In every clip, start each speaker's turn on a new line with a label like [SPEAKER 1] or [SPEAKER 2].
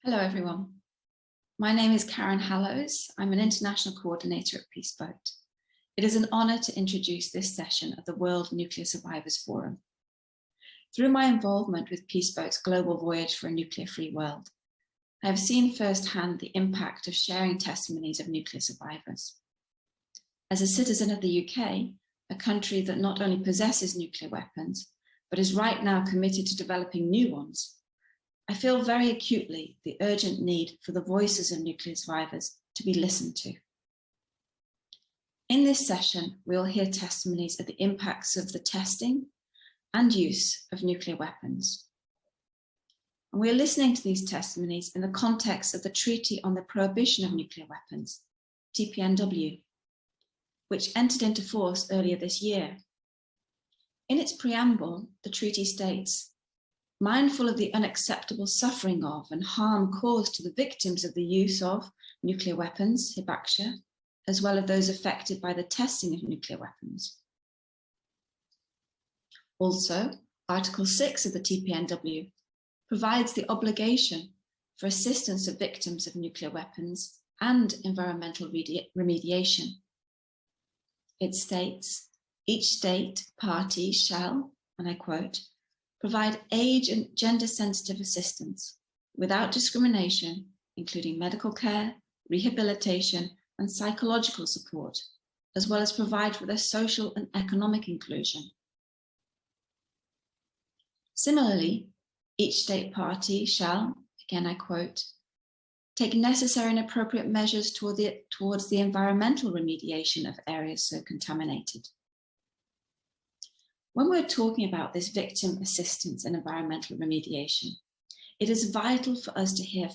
[SPEAKER 1] Hello, everyone. My name is Karen Hallows. I'm an international coordinator at Peace Boat. It is an honor to introduce this session of the World Nuclear Survivors Forum. Through my involvement with Peace Boat's global voyage for a nuclear-free world, I have seen firsthand the impact of sharing testimonies of nuclear survivors. As a citizen of the UK, a country that not only possesses nuclear weapons, but is right now committed to developing new ones, I feel very acutely the urgent need for the voices of nuclear survivors to be listened to. In this session, we will hear testimonies of the impacts of the testing and use of nuclear weapons. And we are listening to these testimonies in the context of the Treaty on the Prohibition of Nuclear Weapons, TPNW, which entered into force earlier this year. In its preamble, the treaty states, mindful of the unacceptable suffering of and harm caused to the victims of the use of nuclear weapons, hibakusha, as well as those affected by the testing of nuclear weapons. Also, Article 6 of the TPNW provides the obligation for assistance of victims of nuclear weapons and environmental remediation. It states, each state party shall, and I quote, provide age and gender-sensitive assistance without discrimination, including medical care, rehabilitation, and psychological support, as well as provide for their social and economic inclusion. Similarly, each state party shall, again I quote, take necessary and appropriate measures towards the environmental remediation of areas so contaminated. When we're talking about this victim assistance and environmental remediation, it is vital for us to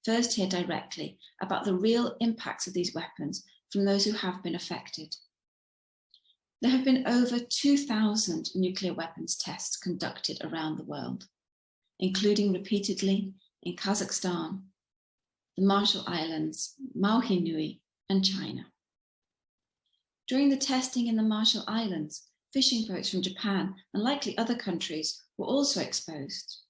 [SPEAKER 1] first hear directly about the real impacts of these weapons from those who have been affected. There have been over 2,000 nuclear weapons tests conducted around the world, including repeatedly in Kazakhstan, the Marshall Islands, Mao Hinui's, and China. During the testing in the Marshall Islands, fishing boats from Japan and likely other countries were also exposed.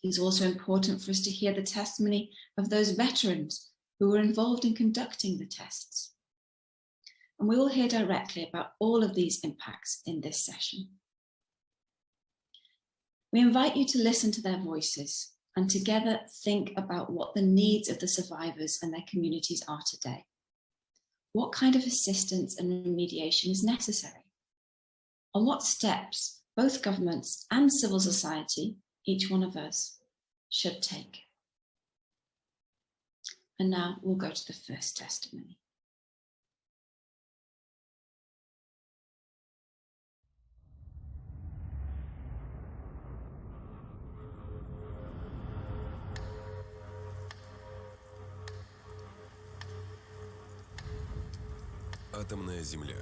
[SPEAKER 1] It is also important for us to hear the testimony of those veterans who were involved in conducting the tests. And we will hear directly about all of these impacts in this session. We invite you to listen to their voices and together think about what the needs of the survivors and their communities are today. What kind of assistance and remediation is necessary? On what steps both governments and civil society, each one of us, should take? And now we'll go to the first testimony.
[SPEAKER 2] Атомная Земля.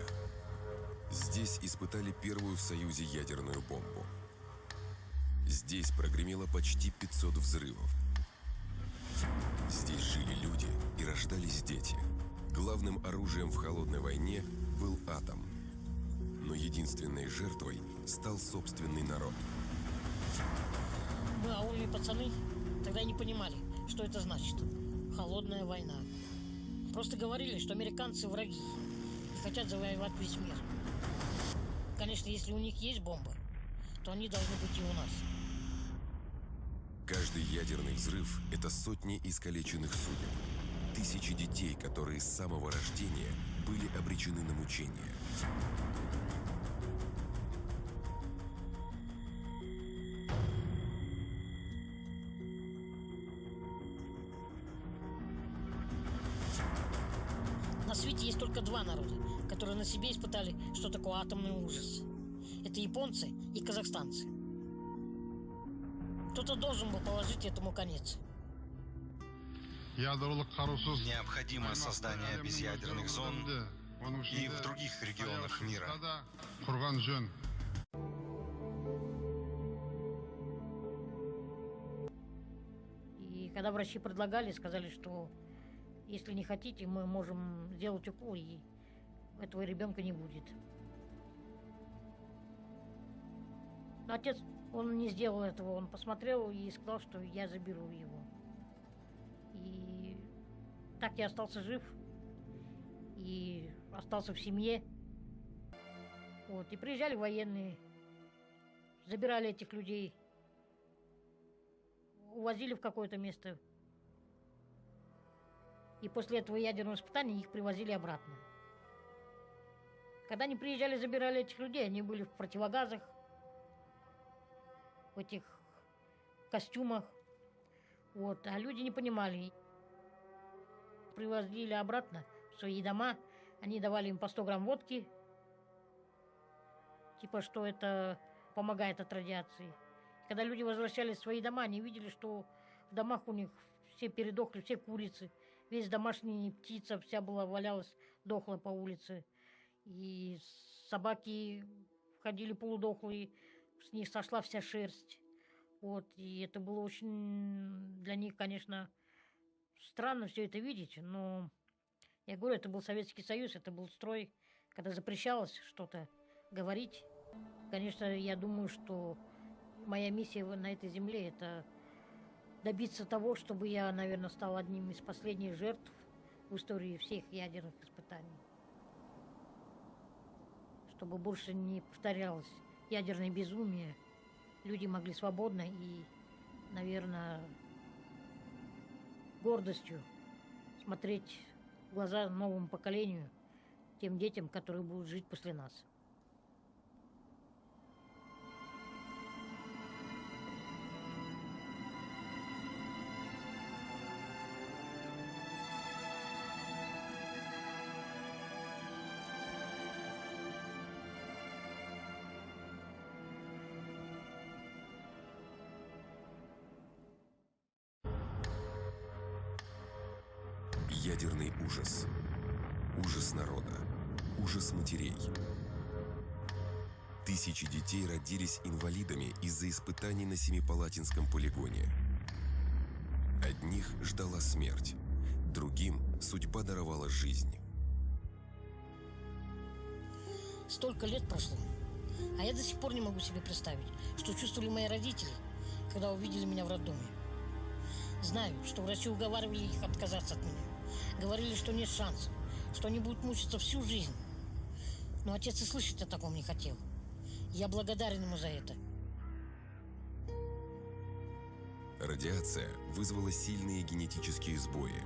[SPEAKER 2] Здесь испытали первую в Союзе ядерную бомбу. Здесь прогремело почти 500 взрывов. Здесь жили люди и рождались дети. Главным оружием в холодной войне был атом. Но единственной жертвой стал собственный народ.
[SPEAKER 3] Мы, аульные пацаны, тогда не понимали, что это значит. Холодная война. Просто говорили, что американцы враги. Хотят завоевать весь мир. Конечно, если у них есть бомба, то они должны быть и у нас.
[SPEAKER 2] Каждый ядерный взрыв – это сотни искалеченных судеб. Тысячи детей, которые с самого рождения были обречены на мучения.
[SPEAKER 3] На свете есть только два народа, которые на себе испытали, что такое атомный ужас. Это японцы и казахстанцы. Кто-то должен был положить этому конец.
[SPEAKER 4] Необходимо создание безъядерных зон и в других регионах мира.
[SPEAKER 3] И когда врачи предлагали, сказали, что если не хотите, мы можем сделать укол, и этого ребенка не будет. Но отец, он не сделал этого, он посмотрел и сказал, что я заберу его. И так я остался жив и остался в семье. Вот. И приезжали военные, забирали этих людей, увозили в какое-то место. И после этого ядерного испытания их привозили обратно. Когда они приезжали, забирали этих людей, они были в противогазах, в этих костюмах. Вот. А люди не понимали. Привозили обратно в свои дома, они давали им по 100 грамм водки, типа, что это помогает от радиации. Когда люди возвращались в свои дома, они видели, что в домах у них все передохли, все курицы, весь домашняя птица вся была, валялась, дохла по улице. И собаки ходили полудохлые, с них сошла вся шерсть. Вот. И это было очень для них, конечно, странно все это видеть, но я говорю, это был Советский Союз, это был строй, когда запрещалось что-то говорить. Конечно, я думаю, что моя миссия на этой земле – это добиться того, чтобы я, наверное, стал одним из последних жертв в истории всех ядерных испытаний. Чтобы больше не повторялось ядерное безумие, люди могли свободно и, наверное, гордостью смотреть в глаза новому поколению, тем детям, которые будут жить после нас.
[SPEAKER 2] Ядерный ужас. Ужас народа. Ужас матерей. Тысячи детей родились инвалидами из-за испытаний на Семипалатинском полигоне. Одних ждала смерть, другим судьба даровала жизнь.
[SPEAKER 3] Столько лет прошло, а я до сих пор не могу себе представить, что чувствовали мои родители, когда увидели меня в роддоме. Знаю, что врачи уговаривали их отказаться от меня. Говорили, что нет шансов, что они будут мучиться всю жизнь. Но отец и слышать о таком не хотел. Я благодарен ему за это.
[SPEAKER 2] Радиация вызвала сильные генетические сбои.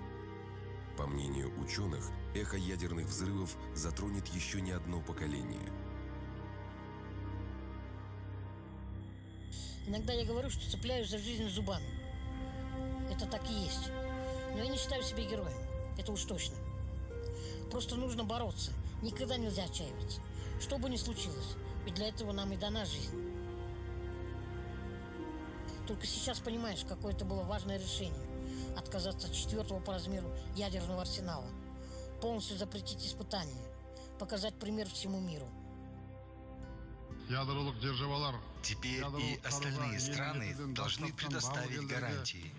[SPEAKER 2] По мнению ученых, эхо ядерных взрывов затронет еще не одно поколение.
[SPEAKER 3] Иногда я говорю, что цепляюсь за жизнь зубами. Это так и есть. Но я не считаю себя героем. Это уж точно. Просто нужно бороться. Никогда нельзя отчаиваться. Что бы ни случилось. Ведь для этого нам и дана жизнь. Только сейчас понимаешь, какое это было важное решение. Отказаться от 4-го по размеру ядерного арсенала. Полностью запретить испытания. Показать пример всему миру.
[SPEAKER 4] Теперь и остальные страны должны предоставить гарантии.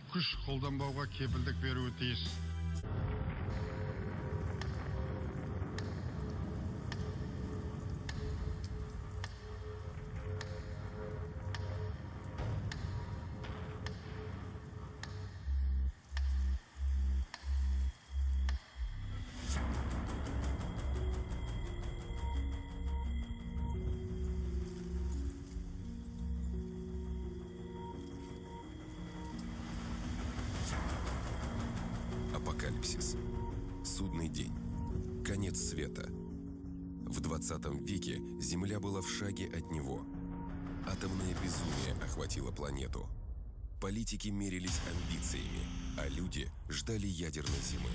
[SPEAKER 2] Апокалипсис. Судный день. Конец света. В 20 веке Земля была в шаге от него. Атомное безумие охватило планету. Политики мерились амбициями, а люди ждали ядерной зимы.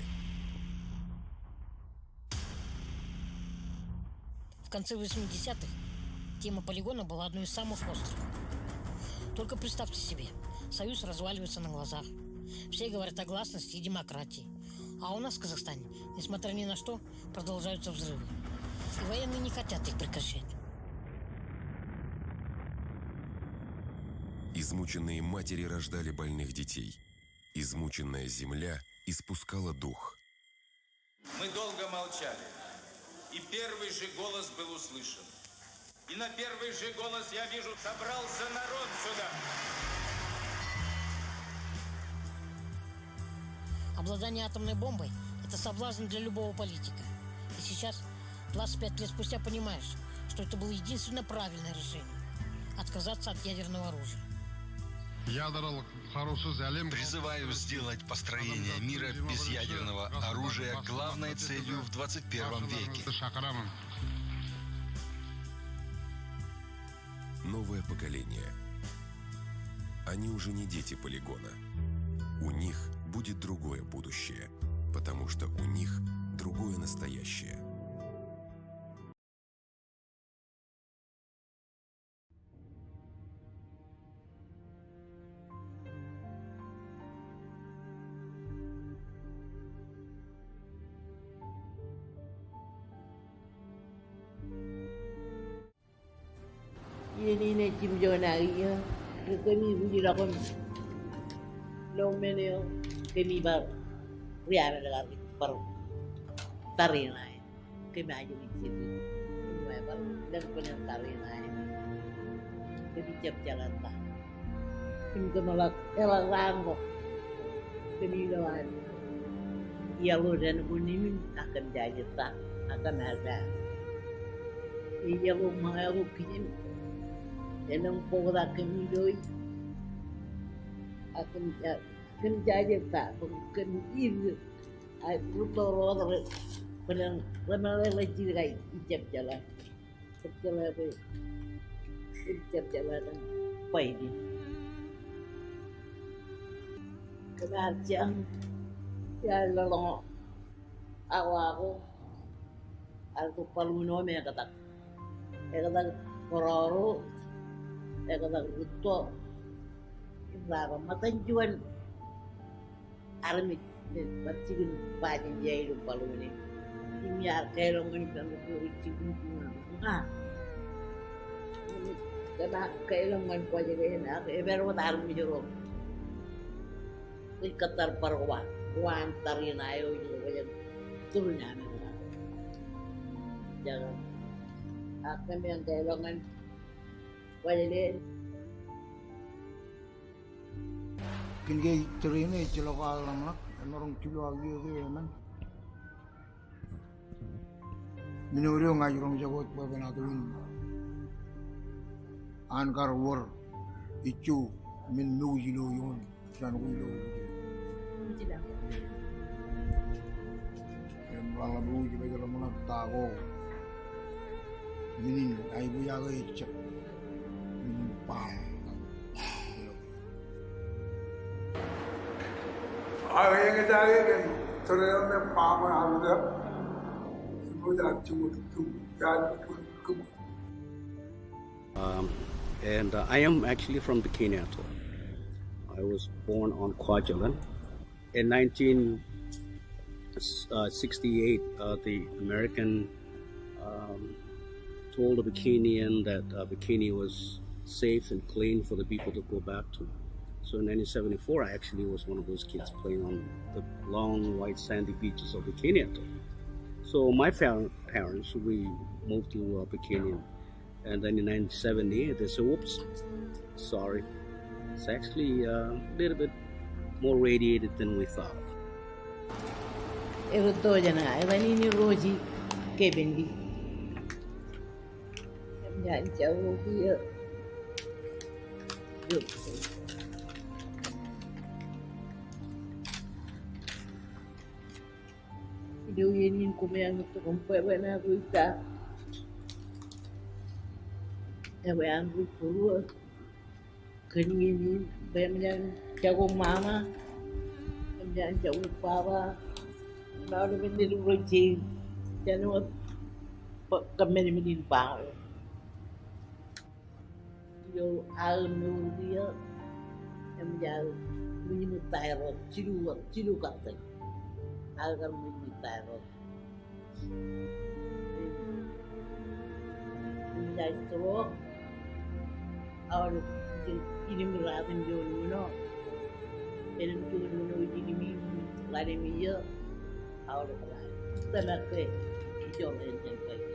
[SPEAKER 3] В конце 80-х тема полигона была одной из самых острых. Только представьте себе, Союз разваливается на глазах. Все говорят о гласности и демократии. А у нас в Казахстане, несмотря ни на что, продолжаются взрывы. И военные не хотят их прекращать.
[SPEAKER 2] Измученные матери рождали больных детей. Измученная земля испускала дух.
[SPEAKER 5] Мы долго молчали, и первый же голос был услышан. И на первый же голос я вижу, собрался народ сюда.
[SPEAKER 3] Обладание атомной бомбой – это соблазн для любого политика. И сейчас, 25 лет спустя, понимаешь, что это было единственно правильное решение – отказаться от ядерного оружия.
[SPEAKER 4] Призываю сделать построение мира без ядерного оружия главной целью в 21 веке.
[SPEAKER 2] Новое поколение. Они уже не дети полигона. У них будет другое будущее, потому что у них другое настоящее.
[SPEAKER 6] Ini cim jonaya, kami puji lakon lomeneo kami bar riana dengan par tarina, kami aja di situ, kami bar dan punya tarina, kami siap jalan lah, kami kemalak elang langko, kami lawan, ya lo dan kuning akan jadi tak akan ada, iya lo mau kirim. Yang pokoknya kami doi akan jadi tak bukan itu aku tahu orang ramai lagi lagi ijab jalan apa ini kebahagiaan ya lelong aku paling nomor yang kata kororo kata itu berapa matan jual army bercikin banyak jahil palu ini ini arkeolog ini kan bercikin ah karena arkeolog kan kuaja ini baru army jorok ini katar parwa antarin ayo itu kayak turunnya jangan akan yang arkeologan Wajah
[SPEAKER 7] Kini cerita celok alam nak, orang cilo lagi tu man. Minuryo ngajurong jagot pa benatuin. Ankar war itu min nujilo yon, san wilo. Malam lu juga jalan mana tahu. Minin ibu jaga itu.
[SPEAKER 8] yang kita kan terus ni paham ada mudah cuma tu kan
[SPEAKER 9] and I am actually from Bikini Atoll. I was born on Kwajalein. In 1968, the American told the Bikinian that Bikini was safe and clean for the people to go back to. So in 1974, I actually was one of those kids playing on the long, white, sandy beaches of Bikini Atoll. So my parents, we moved to Bikini. And then in 1970, they said, "Oops, sorry. It's actually a little bit more radiated than we thought."
[SPEAKER 6] Itu jangan, ini Roji Kebendi. Jangan jauh dia. Dia ini kumpulan itu kumpulan apa itu? Yang berpuluh kini banyak jago mama, banyak jago papa, lalu menjadi Roji, jangan kami menjadi bang. Yo alur dia yang menjadi menyimpan cilu kata, agar menyimpan menjadi stroke. Awal ini meratin jono, ini lari miya, awal pelai, tanah ke, hijau yang terbaik,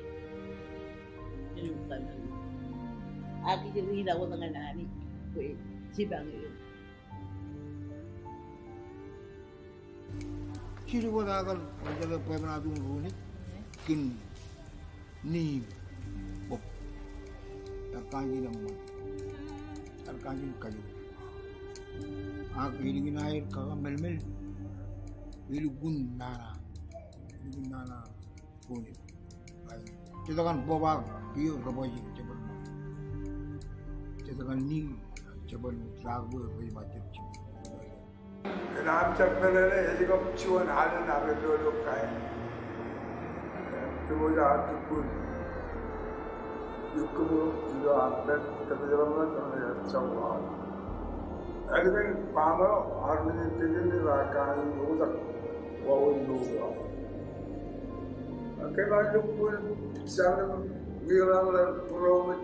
[SPEAKER 6] ini tanah. Aki jadi tidak mau tengah nani, kue cibang itu.
[SPEAKER 7] Ciri buat agar jaga pemana tu runi, kin ni pop, terkanji nama, terkanji kayu. Aku ini air kagak mel, ini gun nana runi. Kita kan bawa kio rabai coba. Kita kan ni coba lagu beri macam cuma.
[SPEAKER 8] आमच्या आपल्याला हे काम चिवण आलं ना लोक काय तुम्हाला आतून युक्त जो आपल्या त्याच्यावर चौवा आणि पण पाम आर्मी ते काय लोक वाहून लोक काही काय लोक चांगलं वेगळा पुरवून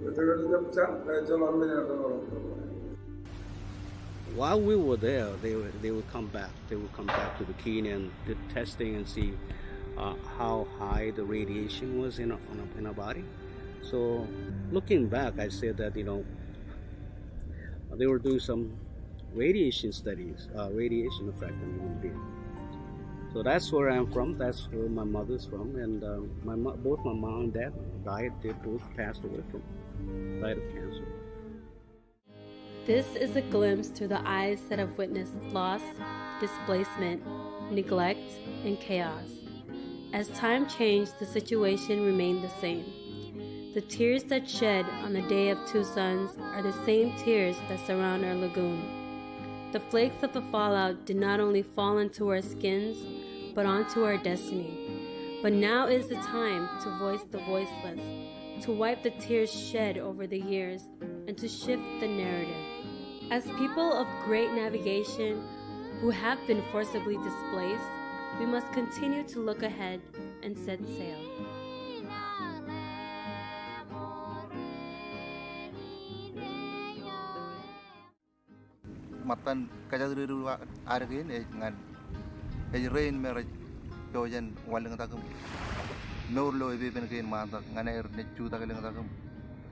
[SPEAKER 8] त्याच्याकडे चांगलं चला
[SPEAKER 9] While we were there, they would come back. They would come back to the Kenya and did testing and see how high the radiation was in our body. So, looking back, I said that they were doing some radiation studies, radiation effect on human being. So that's where I'm from. That's where my mother's from, and both my mom and dad died. They both passed away died of cancer.
[SPEAKER 10] This is a glimpse through the eyes that have witnessed loss, displacement, neglect, and chaos. As time changed, the situation remained the same. The tears that shed on the day of two suns are the same tears that surround our lagoon. The flakes of the fallout did not only fall into our skins, but onto our destiny. But now is the time to voice the voiceless, to wipe the tears shed over the years, and to shift the narrative. As people of great navigation who have been forcibly displaced, we must continue to look ahead and set sail.
[SPEAKER 11] Matan kajaduru argin ngan rain meraj jojan walang takum nor lo ibe benkin mata ngan air nechu takalang takum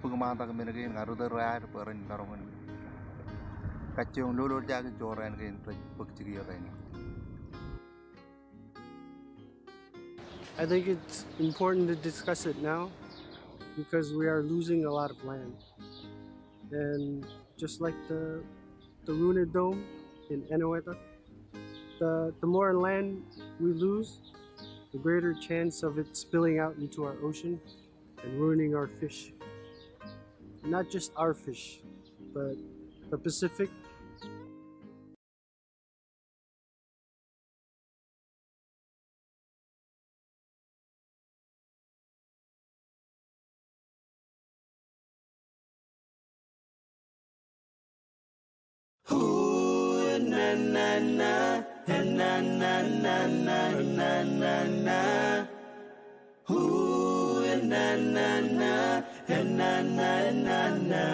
[SPEAKER 11] pugmata kemenkin ngaruda raar peran narongan kacung lolo jaga joran kin pukcigi ini.
[SPEAKER 12] I think it's important to discuss it now because we are losing a lot of land. And just like the Luna Dome in Eniwetok, the more land we lose, the greater chance of it spilling out into our ocean and ruining our fish. And not just our fish, but the Pacific.
[SPEAKER 13] Na na na na na na na na na na. Ooh, na na na na na na na.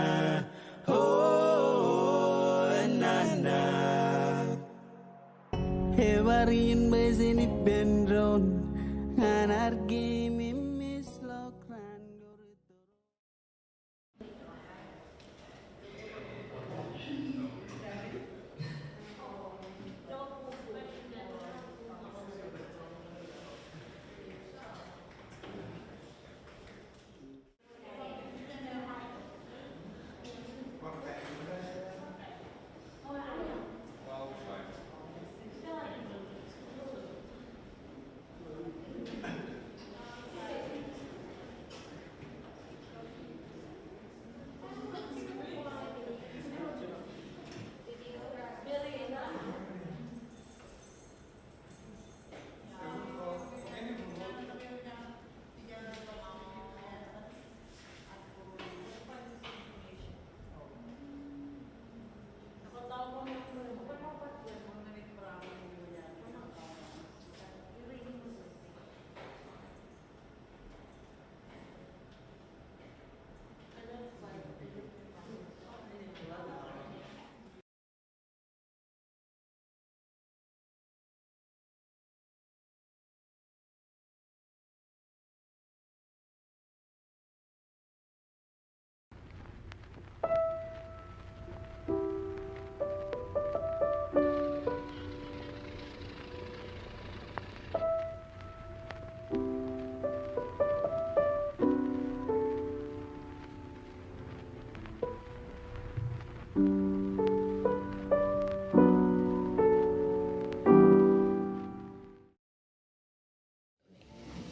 [SPEAKER 13] Oh, na na. Hevarin bezini benron anargi mimis lokran.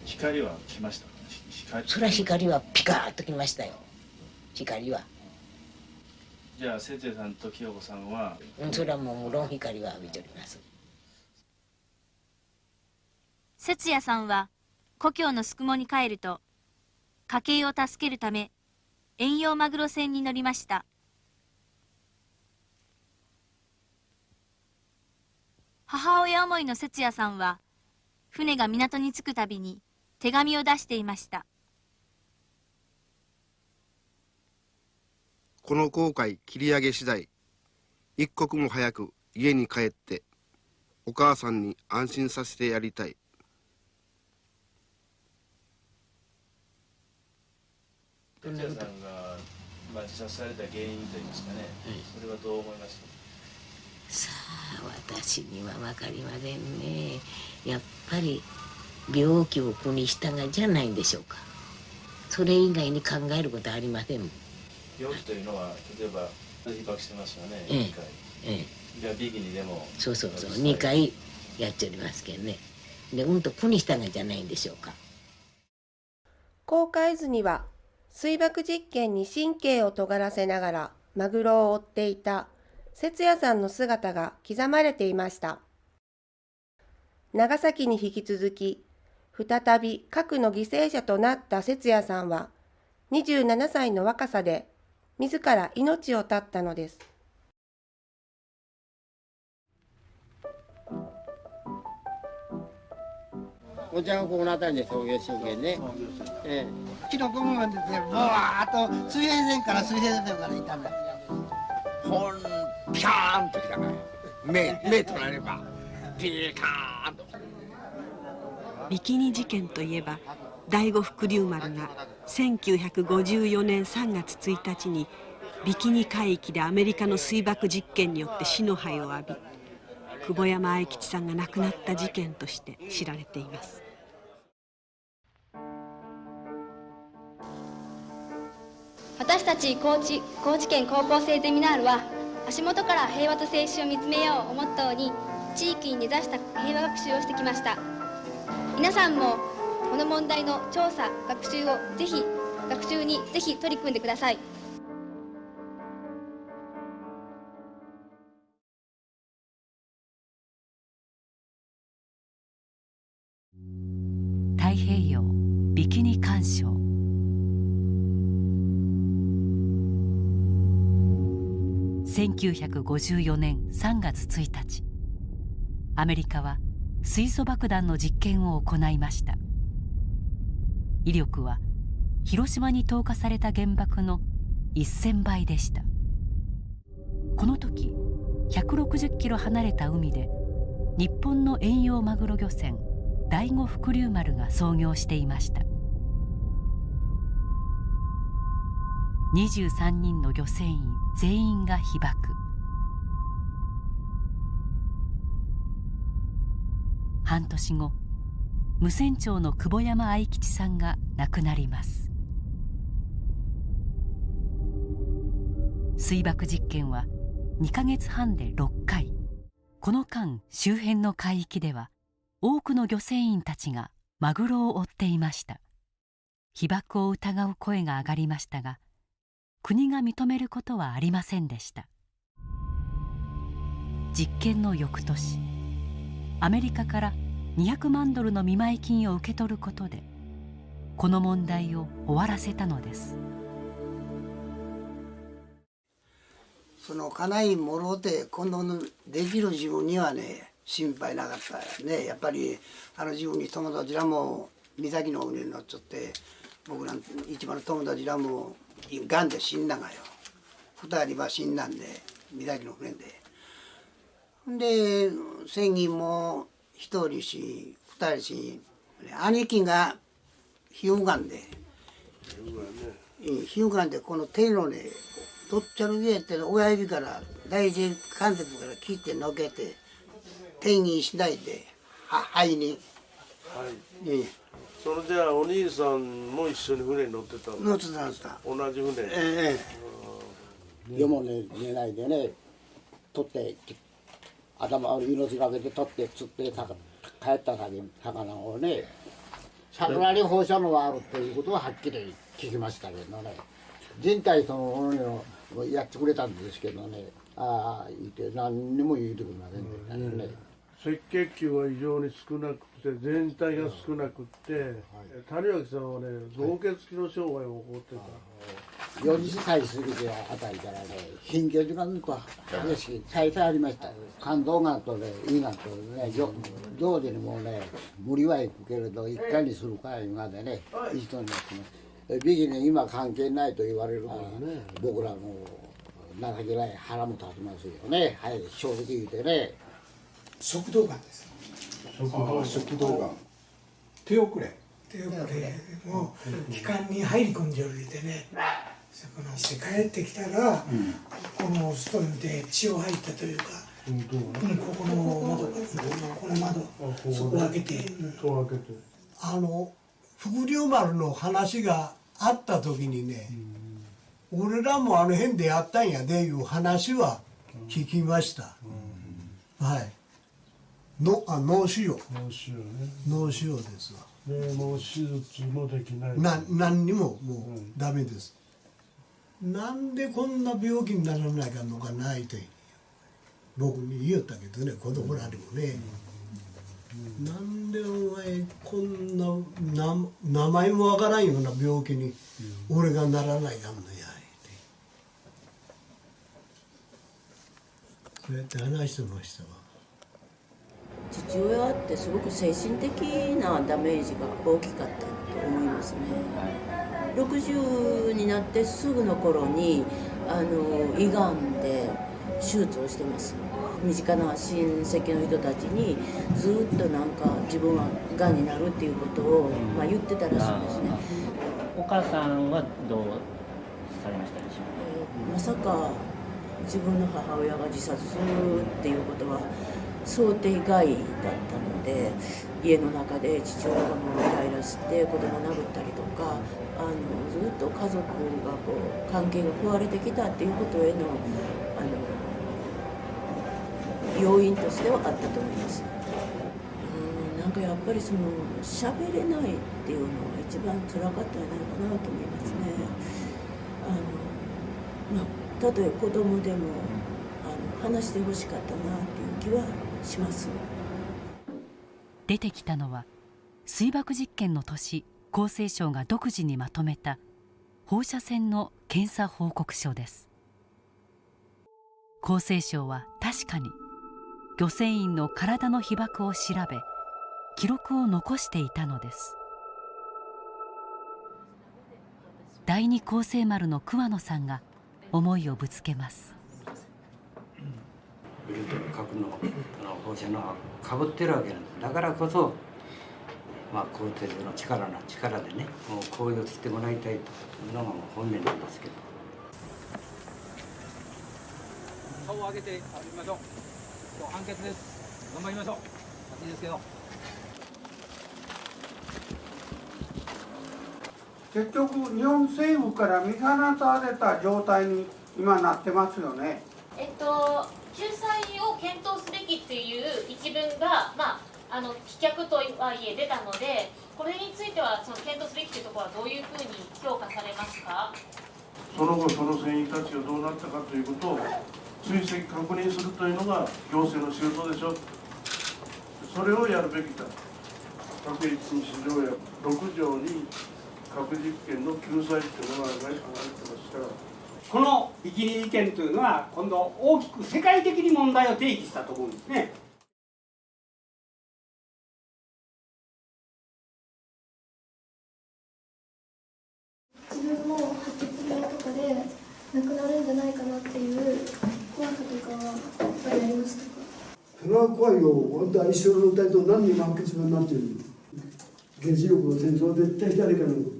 [SPEAKER 14] 光は来ましたか？
[SPEAKER 6] それは光はピカーッと来ましたよ。光は。
[SPEAKER 14] じゃあ節也さんと清子さんは、
[SPEAKER 6] それはもう無論光は浴びております。
[SPEAKER 15] 節也さんは故郷の宿毛に帰ると、家計を助けるため遠洋マグロ船に乗りました。母親思いの節也さんは船が港に着くたびに手紙を出していました。
[SPEAKER 16] この航海切り上げ次第、一刻も早く家に帰ってお母さんに安心させてやりたい。
[SPEAKER 14] 哲也さんが自殺された原因といいますかね、それはどう思いますか？
[SPEAKER 6] さあ、私には分かりませんね。やっぱり病気を苦にしたがじゃないんでしょうか。それ以外に考えることはありませんもん。
[SPEAKER 14] 病気というのは例えば逼迫してますよね、2回。じゃあビキニでも。そう
[SPEAKER 6] 2回やっておりますけどね。で苦にしたがじゃないんでしょうか。
[SPEAKER 17] 航海図には水爆実験に神経を尖らせながらマグロを追っていた節也さんの姿が刻まれていました。長崎に引き続き再び核の犠牲者となった節也さんは27歳の若さで自ら命を絶ったのです。
[SPEAKER 18] お茶がこの辺りでそういう信玄ね。
[SPEAKER 19] キノコムなんですね。ボワーッと水平線から水平線からいたんだ。
[SPEAKER 18] ほんピャーンときたから目取らればピーカーンと。
[SPEAKER 20] ビキニ事件といえば第五福竜丸が1954年3月1日にビキニ海域でアメリカの水爆実験によって死の灰を浴び、久保山愛吉さんが亡くなった事件として知られています。
[SPEAKER 21] 私たち高知県高校生ゼミナールは、足元から平和と青春を見つめようをモットーに地域に根ざした平和学習をしてきました。皆さんもこの問題の調査学習にぜひ取り組んでください。
[SPEAKER 22] 太平洋ビキニ環礁。1954年3月1日、アメリカは水素爆弾の実験を行いました。威力は広島に投下された原爆の1000倍でした。この時160キロ離れた海で日本の遠洋マグロ漁船第五福竜丸が操業していました。23人の漁船員全員が被爆。半年後、無船長の久保山愛吉さんが亡くなります。水爆実験は2ヶ月半で6回。この間、周辺の海域では多くの漁船員たちがマグロを追っていました。被爆を疑う声が上がりましたが、国が認めることはありませんでした。実験の翌年、アメリカから200万ドルの見舞い金を受け取ることでこの問題を終わらせたのです。
[SPEAKER 7] その家内もろて今度のできる自分にはね心配なかったね。やっぱり自分に友達らも岬の船に乗っちゃって、僕ら一番の友達らもがんで死んだがよ。2人は死んだんで岬の船で。で船員も1人し2人し、兄貴が皮膚がんでこの手のねどっちゃの上って親指から第一関節から切ってのけて転移しないで肺に。
[SPEAKER 23] それじゃあお兄さんも一緒に船に乗ってたの？
[SPEAKER 7] 乗ってたんですか。
[SPEAKER 23] 同じ船。
[SPEAKER 18] 夜も寝ないでね、取って頭を命がけて取って釣って帰った魚をね、
[SPEAKER 1] 桜に放射能があるということははっきり聞きましたけどね、人体そのものをやってくれたんですけどね、ああ言って何にも言うてくれませんでしたね。
[SPEAKER 12] 赤血球は異常に少なくて、全体が少なくて、谷脇さんはね、造血機能障害を起こってた。
[SPEAKER 1] 40歳過ぎてあたりからね、貧血がずっと激しい再々ありました。肝臓がんとね、胃がんとね、同時にもうね、無理は行くけれど、一回にするかいうまでね、一度になってます。ビギに今関係ないと言われるから、僕らも情けない腹も立ちますよね。はい、正直言うてね。
[SPEAKER 8] 食道がんです。
[SPEAKER 1] 食道がん。
[SPEAKER 8] 手遅れもう気管に入り込んじゃうてね、このして帰ってきたら、このストーンで血を入ったというか、ここの窓がこの窓そこを開けて、
[SPEAKER 3] 伏龍丸の話があった時にね、俺らもあの辺でやったんやでいう話は聞きました。はい。脳腫瘍。脳腫瘍ですわ。
[SPEAKER 12] もう手術もできない。
[SPEAKER 3] 何にももうダメです。なんでこんな病気にならないかのかないと僕に言ったけどね、子供らにもね。なんでお前こんな名前もわからんような病気に俺がならないかんのやってそうやって話してましたわ。
[SPEAKER 5] 父親ってすごく精神的なダメージが大きかったと思いますね。60になってすぐの頃に胃がんで手術をしてます。身近な親戚の人たちにずっとなんか自分はがんになるっていうことを、言ってたらしいんですね。
[SPEAKER 24] お母さんはどうされましたでしょうか。
[SPEAKER 5] まさか自分の母親が自殺するっていうことは想定外だったので、家の中で父親がもうイライラして子供を殴ったりとか、ずっと家族が関係が壊れてきたっていうことへの要因としてはあったと思います。なんかやっぱりその喋れないっていうのが一番辛かったんじゃないかなと思いますね。たとえ子供でも話してほしかったなっていう気はします。
[SPEAKER 22] 出てきたのは水爆実験の年、厚生省が独自にまとめた放射線の検査報告書です。厚生省は確かに漁船員の体の被曝を調べ、記録を残していたのです。第二厚生丸の桑野さんが思いをぶつけます。
[SPEAKER 25] 核の放射能がかぶってるわけなんです。だからこそ、厚生省の力でね、もう行為をしてもらいたいというのが本音なんですけど。
[SPEAKER 26] 顔を上げて歩みましょう。今日判決です。頑張りましょう。暑いですけど。
[SPEAKER 8] 結局日本政府から見放された状態に今なってますよね。
[SPEAKER 27] 救済を検討すべきっていう一文が、棄却とはいえ出たので、これについてはその検討すべきというところはどういうふうに評価されますか。
[SPEAKER 12] その後その船員たちがどうなったかということを追跡確認するというのが行政の仕事でしょ。それをやるべきだ。核兵器禁止条約6条に核実験の救済というのが書かれてますから。
[SPEAKER 28] このビキニ事件というのは今度大きく世界的に問題を提起したと思うんですね。
[SPEAKER 29] 自分も白血病とかで亡くなるんじゃないかなっていう怖さとかはやっぱりありましたか。
[SPEAKER 3] それは怖いよ。本当は一生の歌いと何にも白血病になってる。原子力の戦争は絶対誰かの。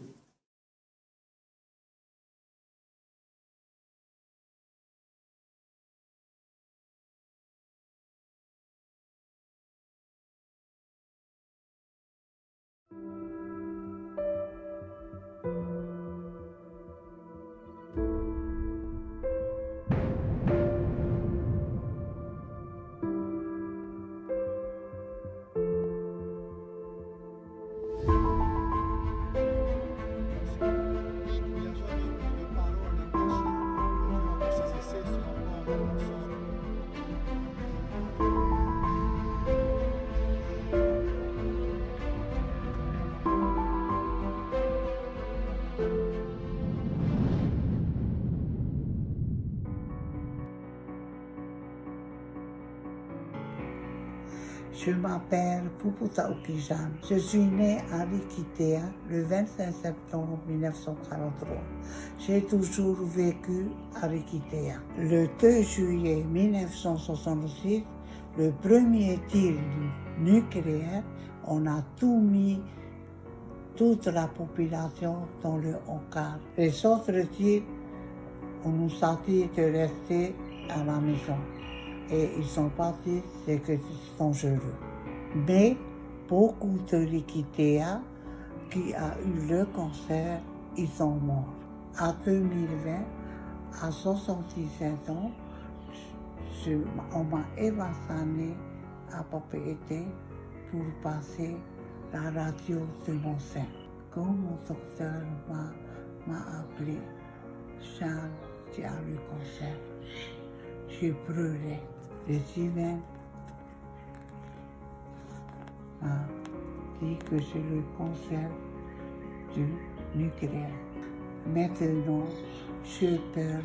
[SPEAKER 1] Je m'appelle Puputa Okijan. Je suis né à Rikitea le 25 septembre 1943. J'ai toujours vécu à Rikitea. Le 2 juillet 1966, le premier tir nucléaire, on a tout mis, toute la population dans le hangar. Les autres tirs, on nous a dit de rester à la maison. Et ils sont partis, c'est que c'est dangereux. Mais beaucoup de Rikitea qui a eu le cancer, ils sont morts. À 2020, à 77 ans, on m'a évacué à propriété pour passer la radio de mon sein. Quand mon docteur m'a appelé, Charles, tu as le cancer. J'ai pleuré. Les humains m'a dit que j'ai le cancer du nucléaire. Maintenant, j'ai peur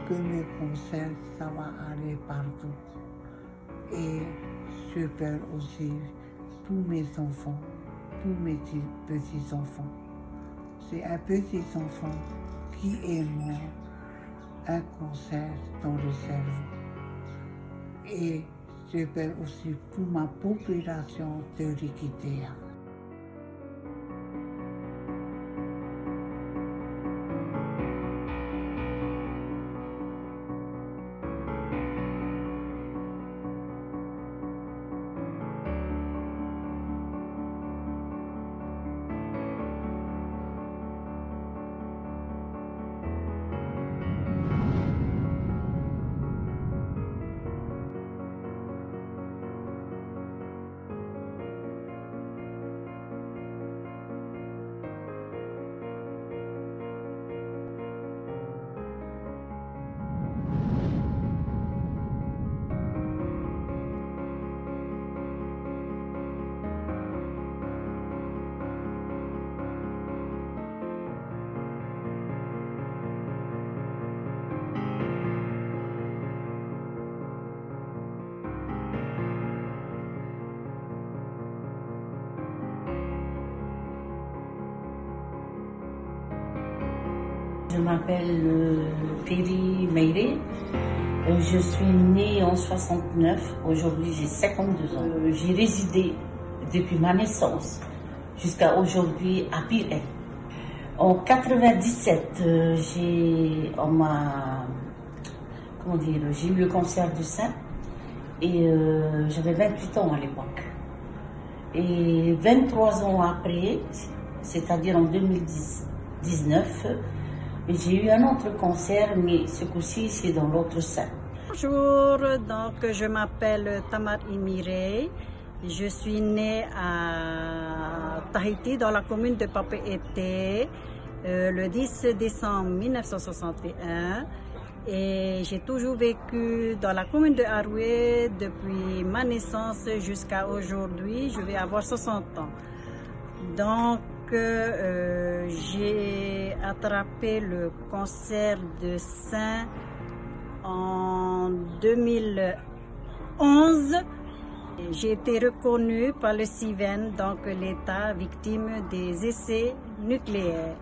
[SPEAKER 1] que le cancer, ça va aller partout. Et j'ai peur aussi tous mes enfants, tous mes petits-enfants. C'est un petit-enfant qui est mort, un cancer dans le cerveau. Et je peur aussi pour ma population de Rikitea.
[SPEAKER 2] Je m'appelle Piri Meire. Je suis née en 69. Aujourd'hui, j'ai 52 ans. J'ai résidé depuis ma naissance jusqu'à aujourd'hui à Pirée. En 97, j'ai eu le cancer du sein et j'avais 28 ans à l'époque. Et 23 ans après, c'est-à-dire en 2019, j'ai eu un autre cancer, mais ce coup-ci, c'est dans l'autre sein.
[SPEAKER 4] Bonjour, donc je m'appelle Tamar Imire. Je suis née à Tahiti, dans la commune de Papeete, le 10 décembre 1961. Et j'ai toujours vécu dans la commune de Haroué depuis ma naissance jusqu'à aujourd'hui. Je vais avoir 60 ans. Donc, j'ai attrapé le cancer de sein en 2011. J'ai été reconnue par le CIVEN, donc l'État, victime des essais nucléaires.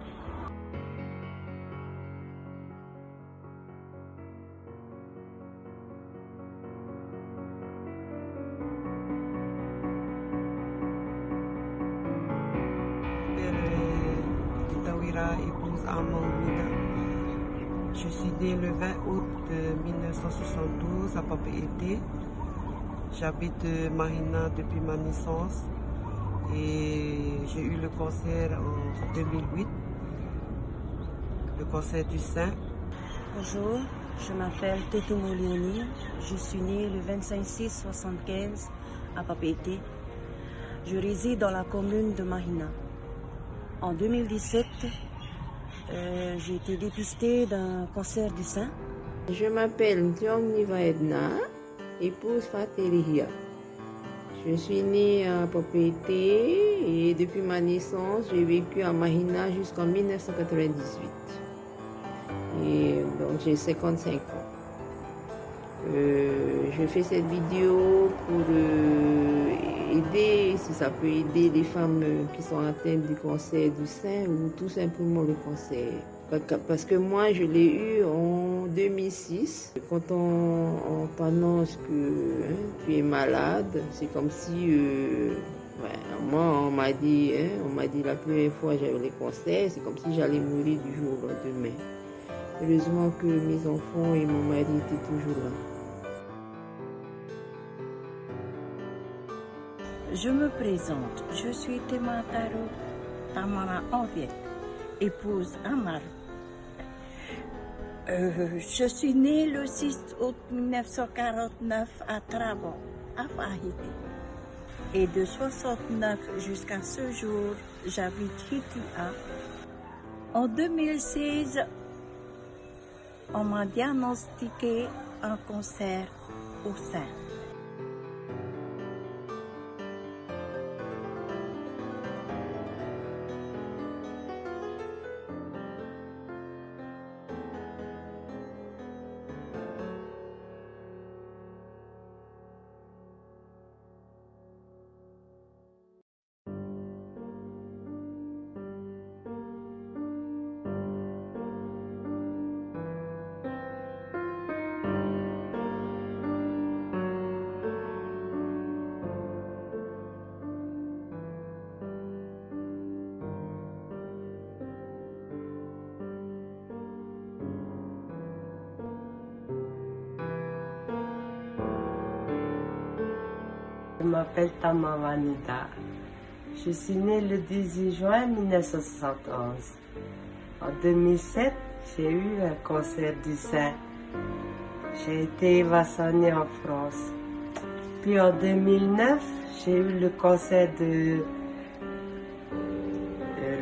[SPEAKER 9] Je suis née le 20 août 1972 à Papeete. J'habite Mahina depuis ma naissance et j'ai eu le cancer en 2008, le cancer du sein.
[SPEAKER 10] Bonjour, je m'appelle Tetumo Leoni. Je suis née le 25/6/75 à Papeete. Je réside dans la commune de Mahina. En 2017, j'ai été dépistée d'un cancer du sein.
[SPEAKER 5] Je m'appelle Tiong Niva Edna, épouse Faterihia. Je suis née à Papeete et depuis ma naissance, j'ai vécu à Mahina jusqu'en 1998. Et donc j'ai 55 ans. Je fais cette vidéo pour
[SPEAKER 6] aider, si ça peut aider les femmes qui sont atteintes du cancer du sein ou tout simplement le cancer. Parce que moi, je l'ai eu en 2006. Quand on t'annonce que tu es malade, c'est comme si... moi, on m'a dit la première fois que j'avais le cancer, c'est comme si j'allais mourir du jour au lendemain. Heureusement que mes enfants et mon mari étaient toujours là.
[SPEAKER 2] Je me présente, je suis Temataro Tamara Enviet, épouse Amar. Je suis née le 6 août 1949 à Trabant, à Haïti. Et de 69 jusqu'à ce jour, j'habite Hitia. En 2016, on m'a diagnostiqué un cancer au sein.
[SPEAKER 11] Je m'appelle Tamara Nida. Je suis née le 18 juin 1971. En 2007, j'ai eu un cancer du sein. J'ai été vaccinée en France. Puis en 2009, j'ai eu le cancer de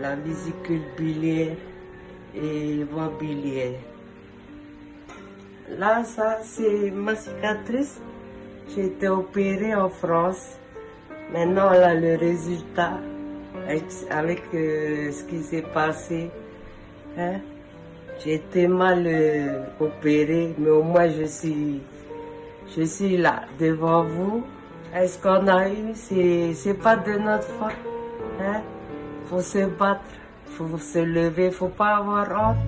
[SPEAKER 11] la vésicule biliaire et voie biliaire. Là, ça, c'est ma cicatrice. J'ai été opérée en France. Maintenant, on a le résultat avec ce qui s'est passé. Hein? J'ai été mal opérée, mais au moins je suis là devant vous. Est-ce qu'on a eu? C'est pas de notre faute. Hein? Faut se battre, faut se lever, faut pas avoir honte.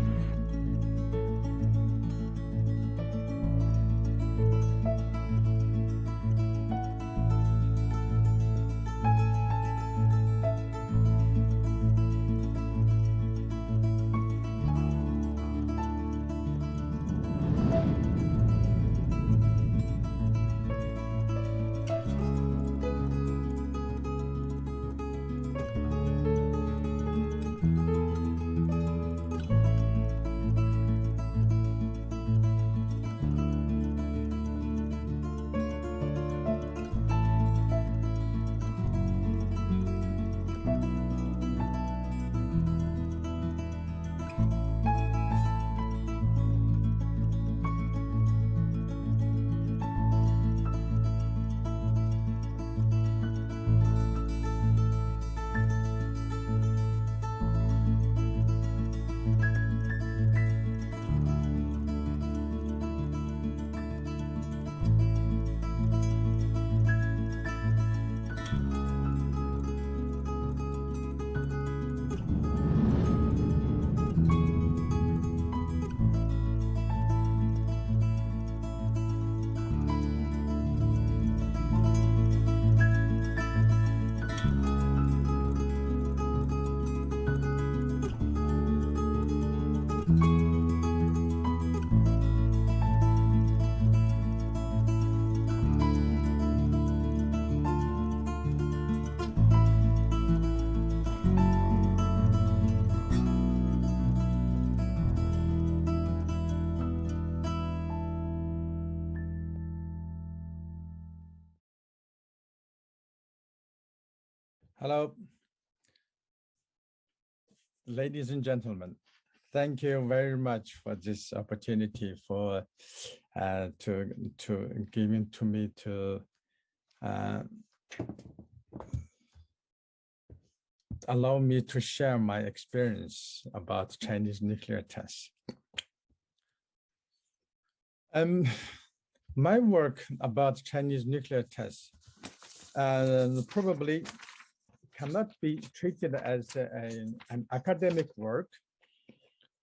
[SPEAKER 13] Hello, ladies and gentlemen. Thank you very much for this opportunity for to giving to me to allow me to share my experience about Chinese nuclear tests. My work about Chinese nuclear tests probably cannot be treated as an academic work,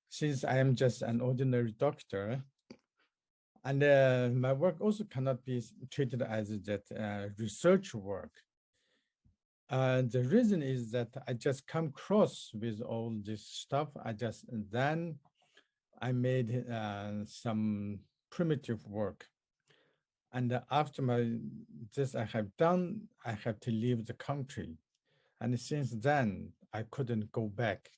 [SPEAKER 13] since I am just an ordinary doctor. And my work also cannot be treated as that research work. The reason is that I just come across with all this stuff. Then I made some primitive work. And after this I have done, I have to leave the country. And since then, I couldn't go back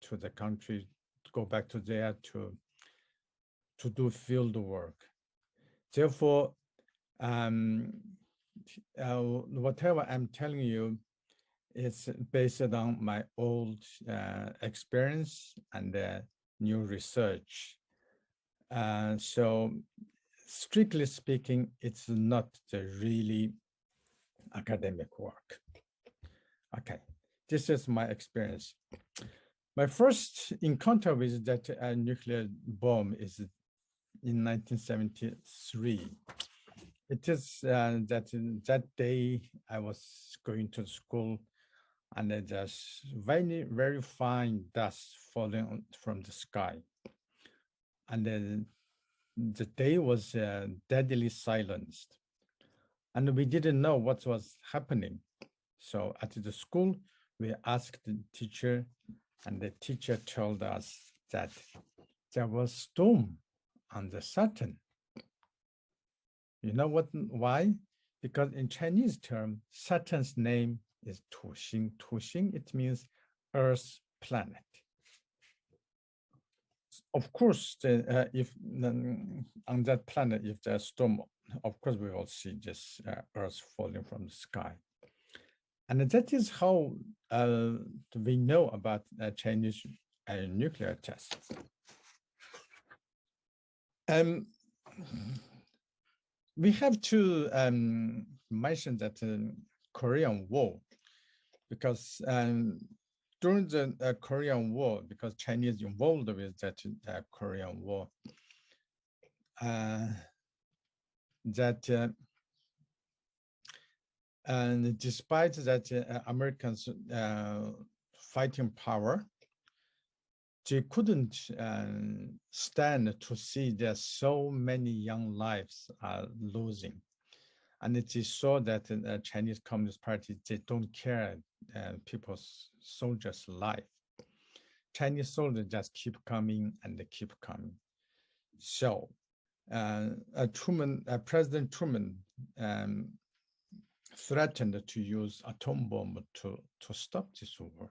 [SPEAKER 13] to the country, go back to there to do field work. Therefore, whatever I'm telling you is based on my old experience and new research. So strictly speaking, it's not the really academic work. Okay, this is my experience. My first encounter with that nuclear bomb is in 1973. It is that day I was going to school, and there's very, very fine dust falling from the sky. And the day was deadly silenced. And we didn't know what was happening. So at the school, we asked the teacher, and the teacher told us that there was storm on the Saturn. You know why? Because in Chinese term, Saturn's name is Tuxing. Tuxing, it means Earth planet. Of course, if on that planet, if there's storm, of course we will see this Earth falling from the sky. And that is how we know about Chinese nuclear tests. We have to mention that Korean War, because during the Korean War, because Chinese involved with that Korean War, and despite that Americans fighting power, they couldn't stand to see that so many young lives are losing. And they saw that the Chinese Communist Party, they don't care people's soldiers' life. Chinese soldiers just keep coming and they keep coming. So President Truman threatened to use atom bomb to stop this war.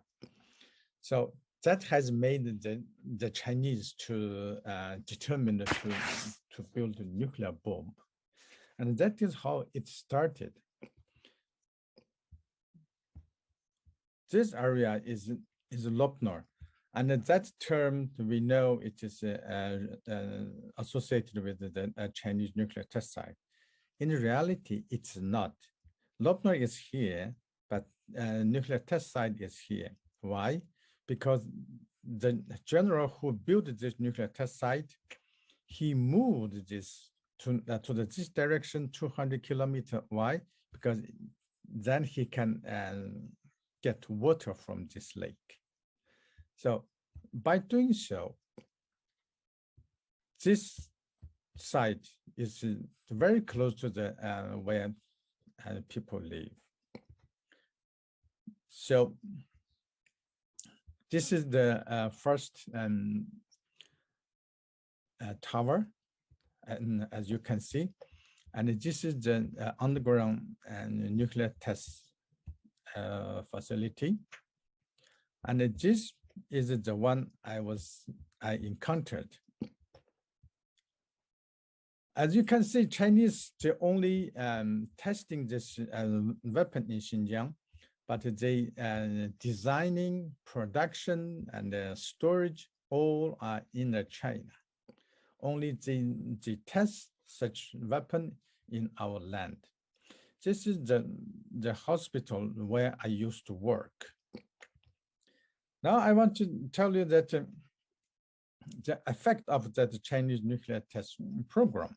[SPEAKER 13] So that has made the Chinese to determined to build a nuclear bomb. And that is how it started. This area is Loprnool. And that term, we know it is associated with the Chinese nuclear test site. In reality, it's not. Loprnool is here, but nuclear test site is here. Why? Because the general who built this nuclear test site, he moved this to this direction 200 kilometers. Why? Because then he can get water from this lake. So by doing so, this site is very close to the where people live. So this is the first tower, and as you can see, and this is the underground nuclear test facility, and this is the one I encountered. As you can see, Chinese, they only testing this weapon in Xinjiang, but they designing, production, and storage all are in China. Only they test such weapon in our land. This is the hospital where I used to work. Now I want to tell you that the effect of that Chinese nuclear test program.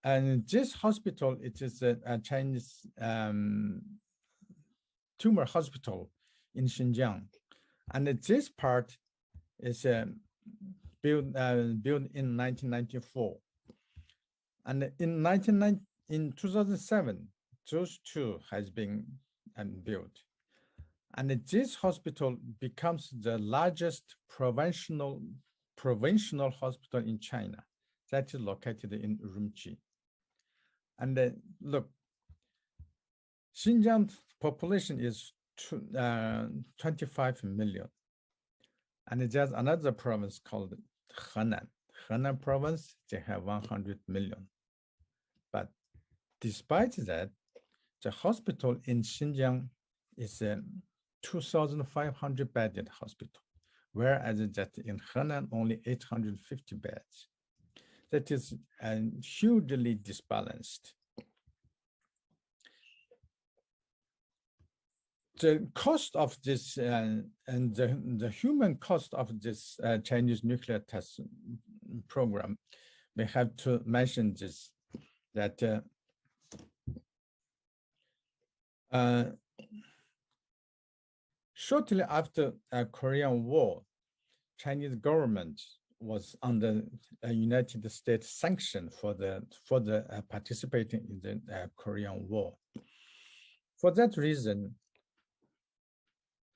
[SPEAKER 13] And this hospital, it is a Chinese tumor hospital in Xinjiang. And this part is built in 1994. And in 2007, those two has been built. And this hospital becomes the largest provincial hospital in China that is located in Urumqi. And look, Xinjiang population is 25 million. And there's another province called Henan. Henan province, they have 100 million. But despite that, the hospital in Xinjiang is a 2,500 bedded hospital, whereas that in Henan only 850 beds. That is hugely disbalanced. The cost of this and the human cost of this Chinese nuclear test program, we have to mention this, that shortly after Korean War, Chinese government was under a United States sanction for the participating in the Korean War. For that reason,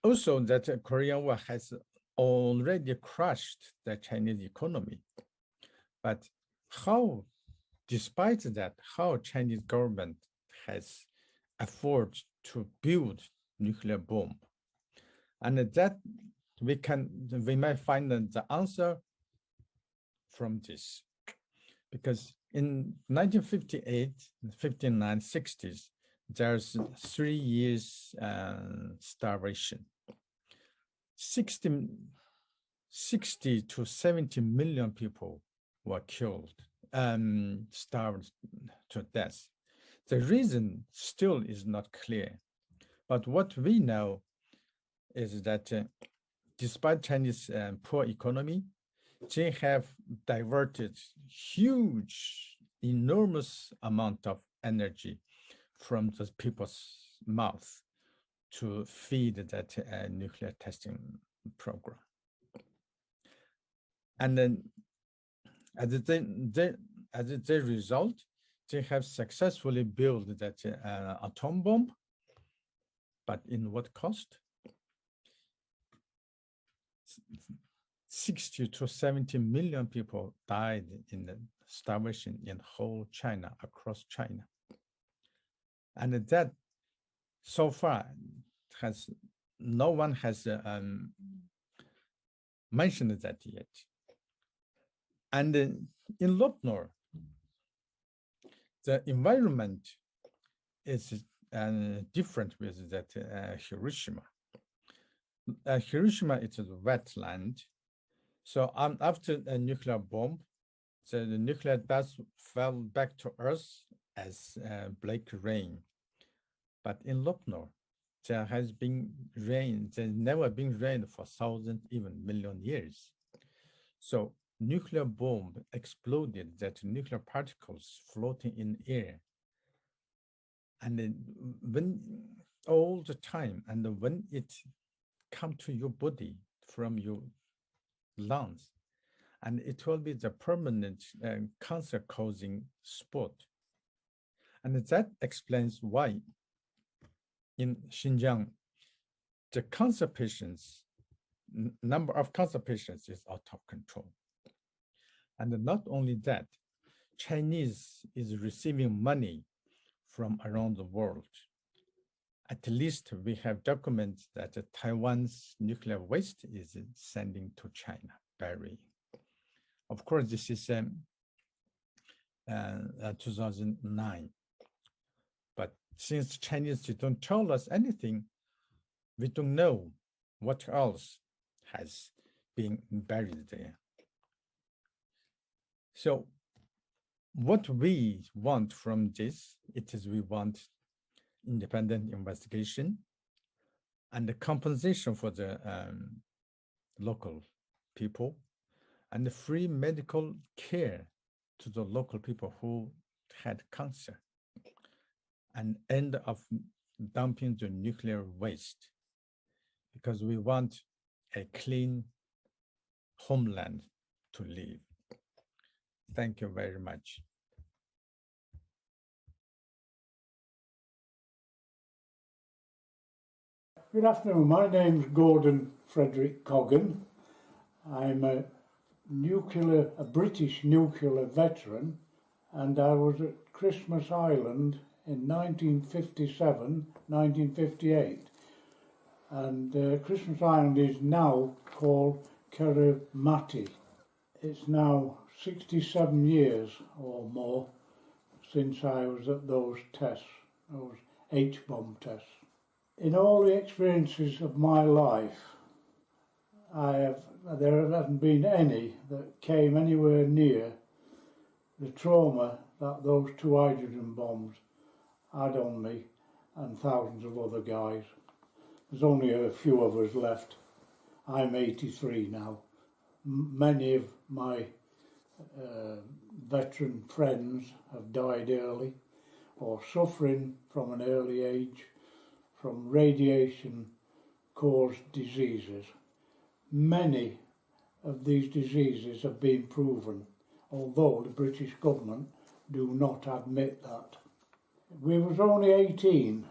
[SPEAKER 13] also that Korean War has already crushed the Chinese economy. But how, despite that, how Chinese government has afforded to build nuclear bomb? And that we might find the answer from this. Because in 1958, 59, 60s, there's 3 years starvation. 60 to 70 million people were killed, starved to death. The reason still is not clear. But what we know is that despite Chinese poor economy, they have diverted huge, enormous amount of energy from the people's mouth to feed that nuclear testing program. And then as a result, they have successfully built that atom bomb, but in what cost? 60 to 70 million people died in the starvation in whole China, across China. And that so far no one has mentioned that yet. And in Lophnoor, the environment is different with that Hiroshima. Hiroshima is a wetland. So after a nuclear bomb, the nuclear dust fell back to Earth as black rain. But in Lophnoor, there has been rain. There's never been rain for thousands, even million years. So nuclear bomb exploded, that nuclear particles floating in air. And then when all the time, and when it come to your body from your lungs, and it will be the permanent cancer-causing spot. And that explains why in Xinjiang, the cancer patients, number of cancer patients is out of control. And not only that, Chinese is receiving money from around the world. At least we have documents that Taiwan's nuclear waste is sending to China, burying. Of course, this is 2009. But since Chinese don't tell us anything, we don't know what else has been buried there. So what we want from this, it is we want independent investigation and the compensation for the local people and the free medical care to the local people who had cancer, and end of dumping the nuclear waste, because we want a clean homeland to live. Thank you very much.
[SPEAKER 7] Good afternoon. My name is Gordon Frederick Coggan. I'm a British nuclear veteran, and I was at Christmas Island in 1957, 1958. And Christmas Island is now called Kiribati. It's now 67 years or more since I was at those tests, those H-bomb tests. In all the experiences of my life, there hasn't been any that came anywhere near the trauma that those 2 hydrogen bombs had on me and thousands of other guys. There's only a few of us left. I'm 83 now. Many of my veteran friends have died early or suffering from an early age from radiation-caused diseases. Many of these diseases have been proven, although the British government do not admit that. We was only 18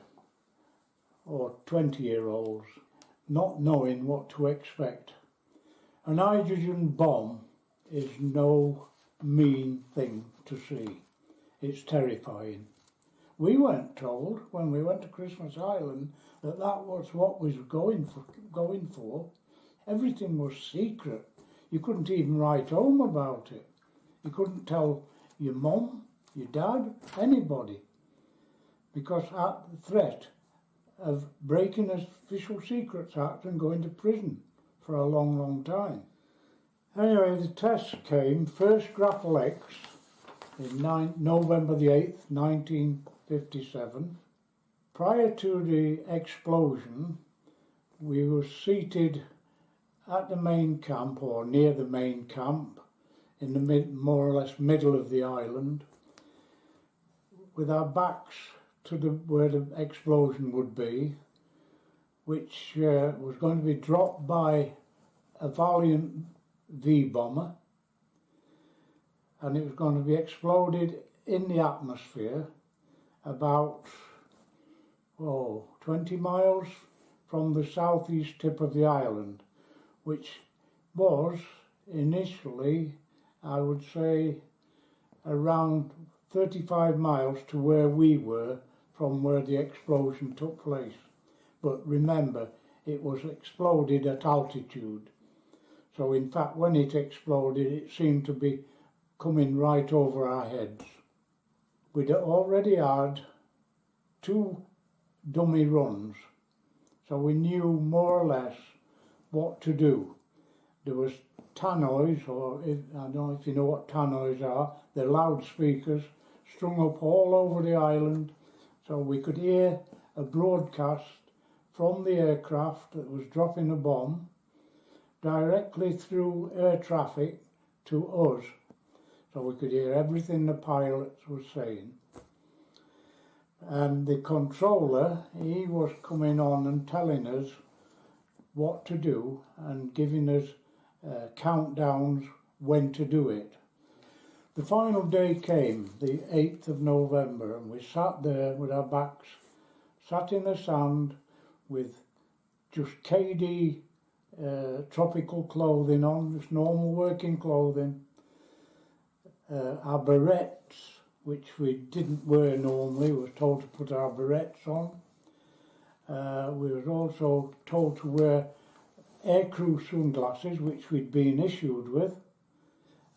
[SPEAKER 7] or 20-year-olds, not knowing what to expect. An hydrogen bomb is no mean thing to see. It's terrifying. We weren't told when we went to Christmas Island that was what we were going for. Everything was secret. You couldn't even write home about it. You couldn't tell your mum, your dad, anybody, because at the threat of breaking the Official Secrets Act and going to prison for a long, long time. Anyway, the test came, first grapple X, in November the 8th, 1957. Prior to the explosion, we were seated at the main camp, or near the main camp, in the more or less middle of the island, with our backs to where the explosion would be, which was going to be dropped by a Valiant V-bomber, and it was going to be exploded in the atmosphere about 20 miles from the southeast tip of the island, which was initially, I would say, around 35 miles to where we were from where the explosion took place. But remember, it was exploded at altitude. So in fact, when it exploded, it seemed to be coming right over our heads. We'd already had 2 dummy runs, so we knew more or less what to do. There was tannoys, or I don't know if you know what tannoys are. They're loudspeakers strung up all over the island, so we could hear a broadcast from the aircraft that was dropping a bomb directly through air traffic to us, so we could hear everything the pilots were saying. And the controller, he was coming on and telling us what to do and giving us countdowns when to do it. The final day came, the 8th of November, and we sat there with our backs, sat in the sand with just KD tropical clothing on, just normal working clothing, our barrettes, which we didn't wear normally, we were told to put our barrettes on. We were also told to wear aircrew sunglasses, which we'd been issued with,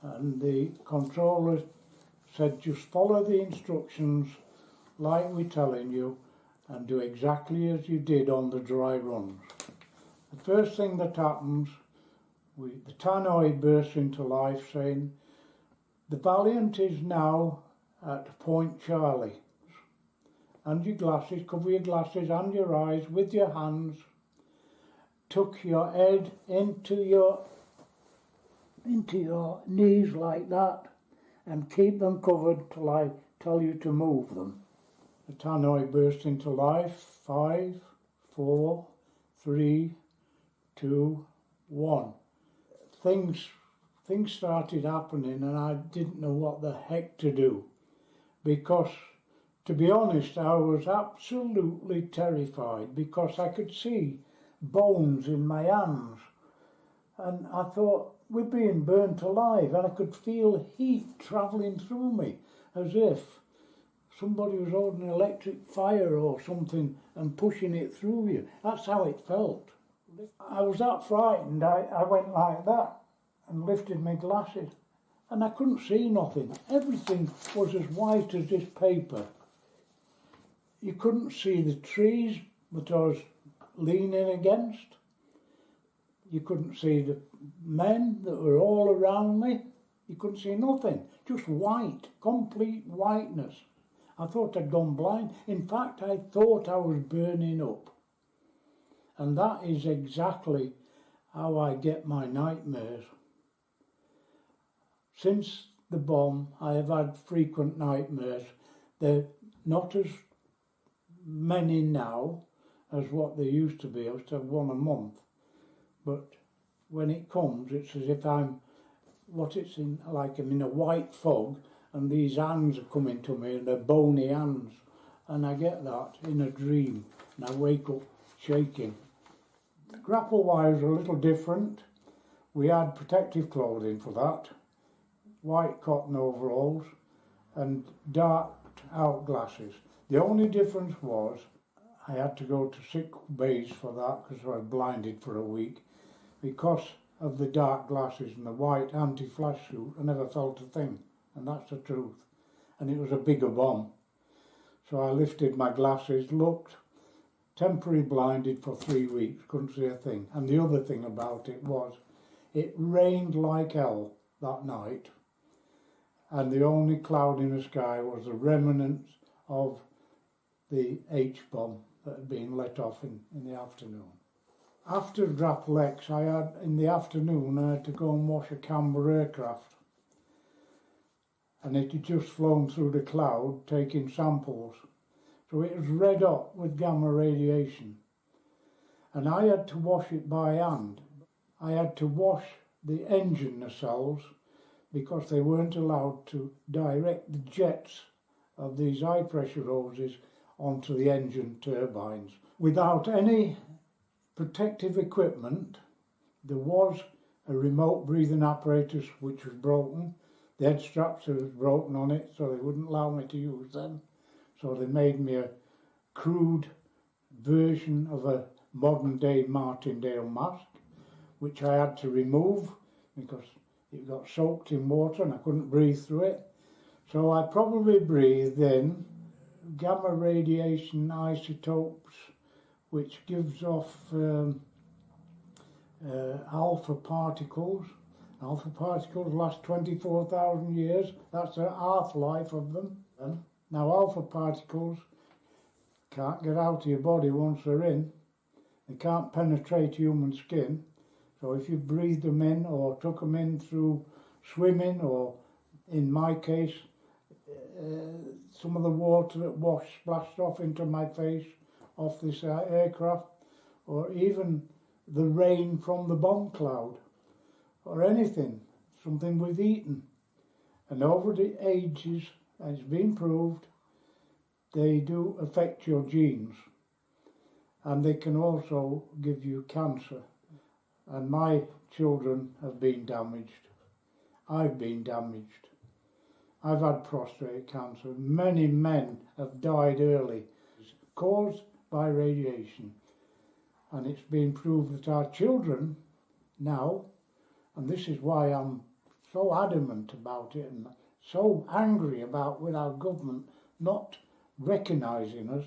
[SPEAKER 7] and the controller said just follow the instructions like we're telling you and do exactly as you did on the dry runs. The first thing that happens, the tannoy bursts into life saying, "The Valiant is now at Point Charlie. And your glasses, cover your glasses and your eyes with your hands. Tuck your head into your knees like that and keep them covered till I tell you to move them. The tannoy burst into life. 5, 4, 3, 2, 1. Things started happening and I didn't know what the heck to do, because, to be honest, I was absolutely terrified, because I could see bones in my hands and I thought, we're being burnt alive, and I could feel heat travelling through me as if somebody was holding an electric fire or something and pushing it through you. That's how it felt. I was that frightened, I went like that and lifted my glasses and I couldn't see nothing. Everything was as white as this paper. You couldn't see the trees that I was leaning against. You couldn't see the men that were all around me. You couldn't see nothing, just white, complete whiteness. I thought I'd gone blind. In fact, I thought I was burning up. And that is exactly how I get my nightmares. Since the bomb, I have had frequent nightmares. They're not as many now as what they used to be. I used to have one a month. But when it comes, it's as if I'm in a white fog and these hands are coming to me and they're bony hands. And I get that in a dream and I wake up shaking. The grapple wires are a little different. We had protective clothing for that, white cotton overalls and darked out glasses. The only difference was I had to go to sick bays for that because I was blinded for a week. Because of the dark glasses and the white anti-flash suit, I never felt a thing, and that's the truth. And it was a bigger bomb. So I lifted my glasses, looked, temporarily blinded for 3 weeks, couldn't see a thing. And the other thing about it was, it rained like hell that night, and the only cloud in the sky was the remnants of the H-bomb that had been let off in the afternoon. After Draplex, in the afternoon, I had to go and wash a Canberra aircraft. And it had just flown through the cloud, taking samples. So it was red hot with gamma radiation. And I had to wash it by hand. I had to wash the engine nacelles because they weren't allowed to direct the jets of these high pressure hoses onto the engine turbines. Without any protective equipment, there was a remote breathing apparatus which was broken. The head straps was broken on it, so they wouldn't allow me to use them. So they made me a crude version of a modern day martingale mask, which I had to remove because it got soaked in water and I couldn't breathe through it. So I probably breathed in gamma radiation isotopes, which gives off alpha particles. Alpha particles last 24,000 years. That's the half-life of them. Now alpha particles can't get out of your body once they're in. They can't penetrate human skin. So if you breathed them in or took them in through swimming, or in my case, some of the water that splashed off into my face off this aircraft, or even the rain from the bomb cloud, or anything, something we've eaten. And over the ages, and it's been proved, they do affect your genes. And they can also give you cancer. And my children have been damaged. I've been damaged. I've had prostate cancer. Many men have died early, caused by radiation. And it's been proved that our children now, and this is why I'm so adamant about it and so angry about with our government not recognising us,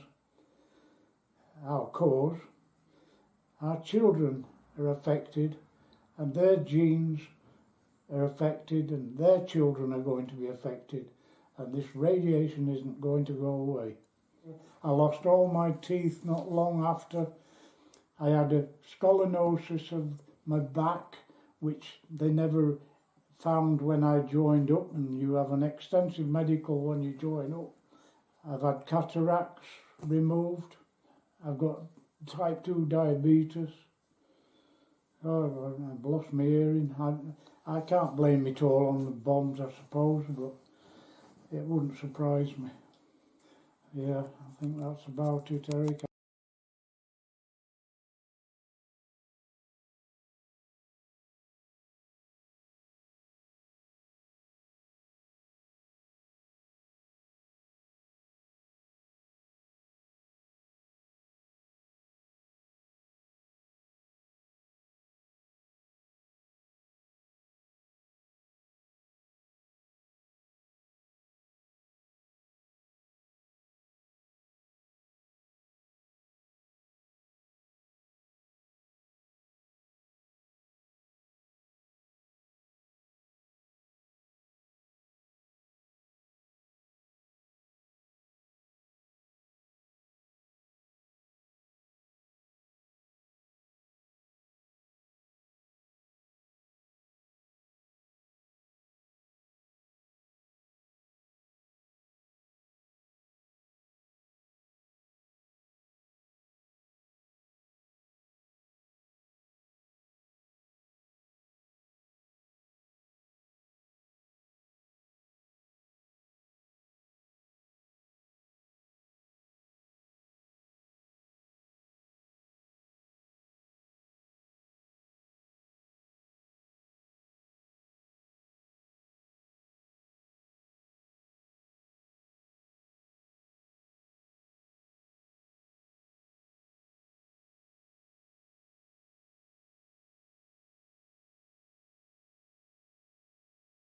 [SPEAKER 7] our cause, our children are affected and their genes are affected and their children are going to be affected, and this radiation isn't going to go away. I lost all my teeth not long after. I had a scoliosis of my back, which they never found when I joined up, and you have an extensive medical when you join up. I've had cataracts removed. I've got type 2 diabetes. Oh, I've lost my hearing. I can't blame it all on the bombs, I suppose, but it wouldn't surprise me. Yeah, I think that's about it, Eric.